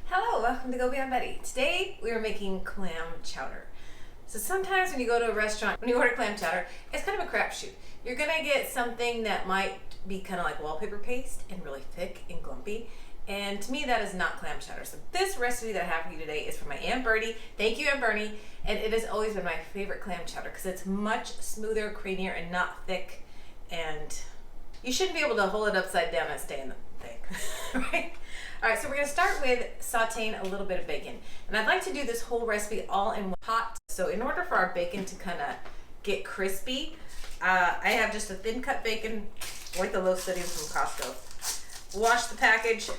Hello, welcome to Go Beyond Betty. Today we are making clam chowder. So sometimes when you go to a restaurant, when you order clam chowder, it's kind of a crapshoot. You're gonna get something that might be kind of like wallpaper paste and really thick and glumpy. And to me, that is not clam chowder. So this recipe that I have for you today is from my Aunt Bertie. Thank you, Aunt Bernie. And it has always been my favorite clam chowder because it's much smoother, creamier, and not thick. And you shouldn't be able to hold it upside down and stay in the thing, right? All right, so we're gonna start with sauteing a little bit of bacon. And I'd like to do this whole recipe all in one pot. So in order for our bacon to kind of get crispy, I have just a thin cut bacon, like the low sodium from Costco. Wash the package,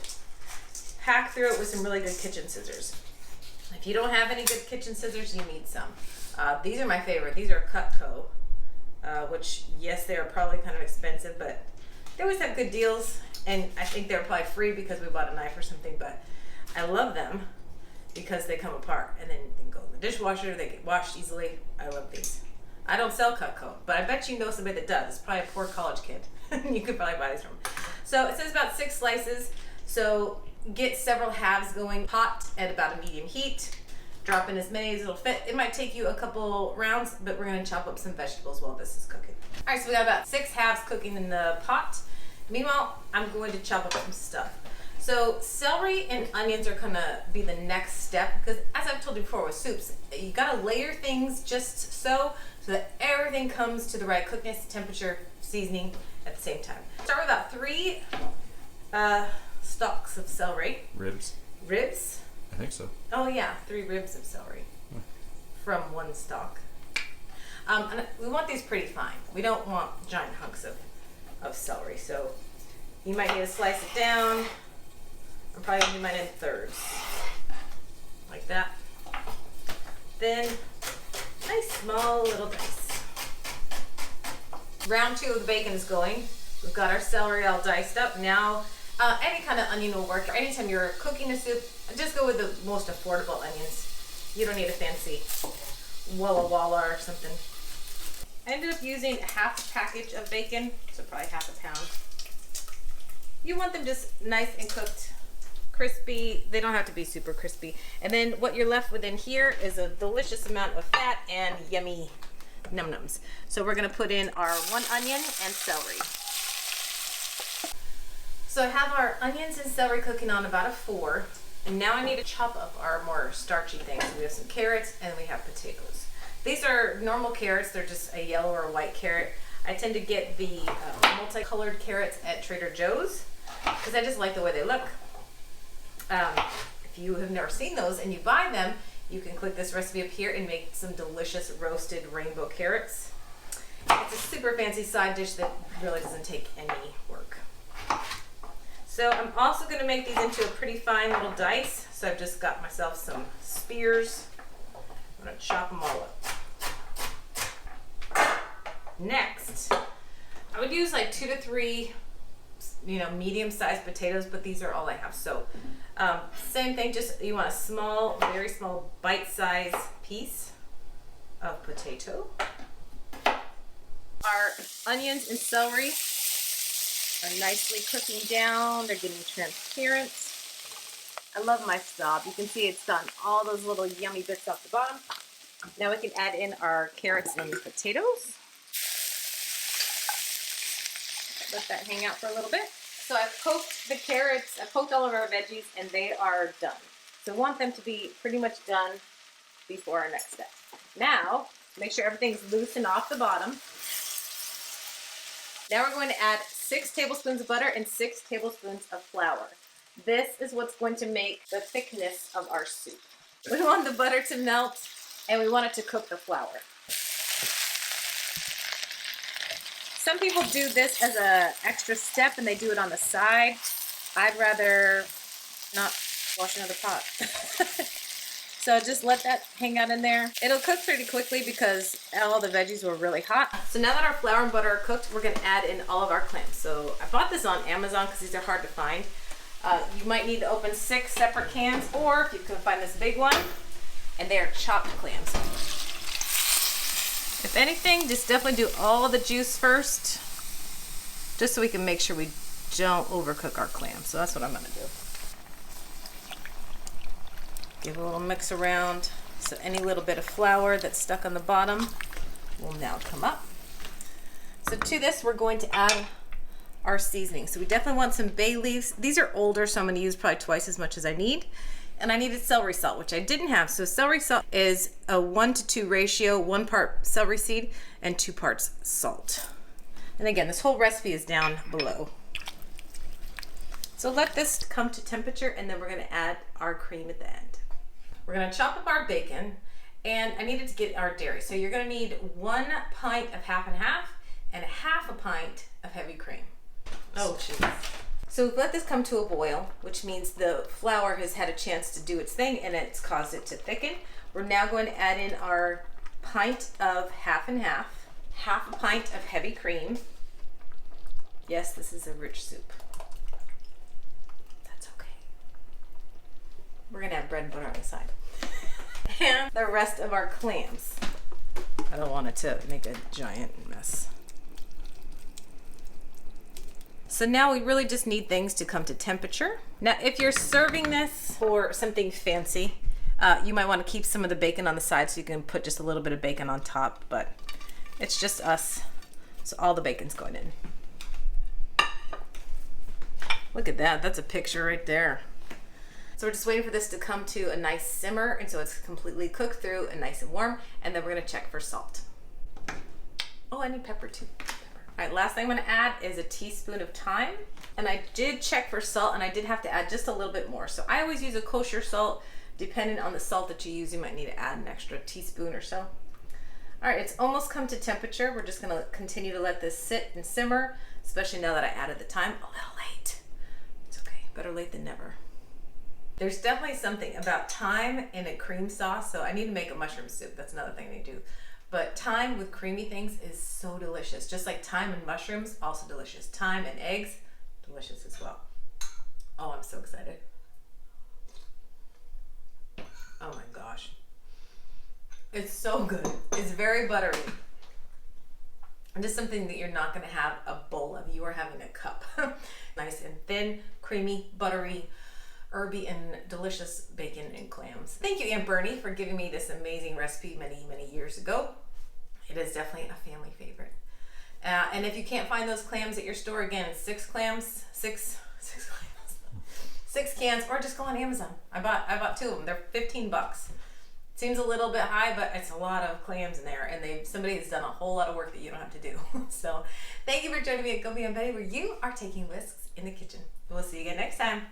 hack through it with some really good kitchen scissors. If you don't have any good kitchen scissors, you need some. These are my favorite. These are Cutco, which yes, they are probably kind of expensive, but they always have good deals. And I think they're probably free because we bought a knife or something, but I love them because they come apart and then they can go in the dishwasher, they get washed easily. I love these. I don't sell Cutco, but I bet you know somebody that does. It's probably a poor college kid. You could probably buy these from. So it says about 6 slices. So get several halves going. Pot at about a medium heat. Drop in as many as it'll fit. It might take you a couple rounds, but we're gonna chop up some vegetables while this is cooking. All right, so we got about 6 halves cooking in the pot. Meanwhile, I'm going to chop up some stuff. So celery and onions are gonna be the next step because as I've told you before with soups, you gotta layer things just so that everything comes to the right cookness, temperature, seasoning at the same time. Start with about 3 stalks of celery. Ribs? I think so. Oh yeah, 3 ribs of celery from 1 stalk. And we want these pretty fine. We don't want giant hunks of celery, so you might need to slice it down. I'm probably gonna do mine in thirds, like that. Then nice small little dice. Round 2 of the bacon is going. We've got our celery all diced up. Now, any kind of onion will work. Anytime you're cooking a soup, just go with the most affordable onions. You don't need a fancy Walla Walla or something. I ended up using half a package of bacon, so probably half a pound. You want them just nice and cooked, crispy. They don't have to be super crispy. And then what you're left with in here is a delicious amount of fat and yummy num-nums. So we're gonna put in our 1 onion and celery. So I have our onions and celery cooking on about a 4. And now I need to chop up our more starchy things. We have some carrots and we have potatoes. These are normal carrots. They're just a yellow or a white carrot. I tend to get the multicolored carrots at Trader Joe's because I just like the way they look. If you have never seen those and you buy them, you can click this recipe up here and make some delicious roasted rainbow carrots. It's a super fancy side dish that really doesn't take any work. So I'm also going to make these into a pretty fine little dice. So I've just got myself some spears. I'm going to chop them all up. Next, I would use like 2 to 3, medium-sized potatoes, but these are all I have. So same thing, just you want a small, very small bite-sized piece of potato. Our onions and celery are nicely cooking down. They're getting transparent. I love my stop. You can see it's gotten all those little yummy bits off the bottom. Now we can add in our carrots and potatoes. Let that hang out for a little bit. So I've poked the carrots, I've poked all of our veggies, and they are done. So we want them to be pretty much done before our next step. Now, make sure everything's loose and off the bottom. Now we're going to add 6 tablespoons of butter and 6 tablespoons of flour. This is what's going to make the thickness of our soup. We want the butter to melt and we want it to cook the flour. Some people do this as an extra step and they do it on the side. I'd rather not wash another pot. So just let that hang out in there. It'll cook pretty quickly because all the veggies were really hot. So now that our flour and butter are cooked, we're gonna add in all of our clams. So I bought this on Amazon because these are hard to find. You might need to open 6 separate cans, or if you can find this big one, and they are chopped clams. If anything, just definitely do all the juice first, just so we can make sure we don't overcook our clams. So that's what I'm gonna do. Give a little mix around. So any little bit of flour that's stuck on the bottom will now come up. So to this, we're going to add our seasoning. So we definitely want some bay leaves. These are older, so I'm gonna use probably twice as much as I need. And I needed celery salt, which I didn't have. So celery salt is a 1-to-2 ratio, 1 part celery seed and 2 parts salt. And again, this whole recipe is down below. So let this come to temperature, and then we're gonna add our cream at the end. We're gonna chop up our bacon, and I needed to get our dairy. So you're gonna need 1 pint of half and half and 1/2 pint of heavy cream. Oh, jeez. So we've let this come to a boil, which means the flour has had a chance to do its thing and it's caused it to thicken. We're now going to add in our pint of half and half, 1/2 pint of heavy cream. Yes, this is a rich soup. That's okay. We're gonna have bread and butter on the side. And the rest of our clams. I don't want it to make a giant mess. So now we really just need things to come to temperature. Now, if you're serving this for something fancy, you might want to keep some of the bacon on the side so you can put just a little bit of bacon on top, but it's just us. So all the bacon's going in. Look at that, that's a picture right there. So we're just waiting for this to come to a nice simmer, and so it's completely cooked through and nice and warm, and then we're gonna check for salt. Oh, I need pepper too. All right, last thing I'm gonna add is a teaspoon of thyme. And I did check for salt, and I did have to add just a little bit more. So I always use a kosher salt. Depending on the salt that you use, you might need to add an extra teaspoon or so. All right, it's almost come to temperature. We're just gonna continue to let this sit and simmer, especially now that I added the thyme. A little late. It's okay, better late than never. There's definitely something about thyme in a cream sauce. So I need to make a mushroom soup. That's another thing I need to do. But thyme with creamy things is so delicious. Just like thyme and mushrooms, also delicious. Thyme and eggs, delicious as well. Oh, I'm so excited. Oh my gosh. It's so good. It's very buttery. And just something that you're not gonna have a bowl of. You are having a cup. Nice and thin, creamy, buttery, herby, and delicious bacon and clams. Thank you, Aunt Bernie, for giving me this amazing recipe many, many years ago. It is definitely a family favorite. And if you can't find those clams at your store, again, it's 6 clams, 6 cans, or just go on Amazon. I bought 2 of them. They're 15 bucks. Seems a little bit high, but it's a lot of clams in there, and somebody has done a whole lot of work that you don't have to do. So thank you for joining me at Go Be on Betty, where you are taking risks in the kitchen. We'll see you again next time.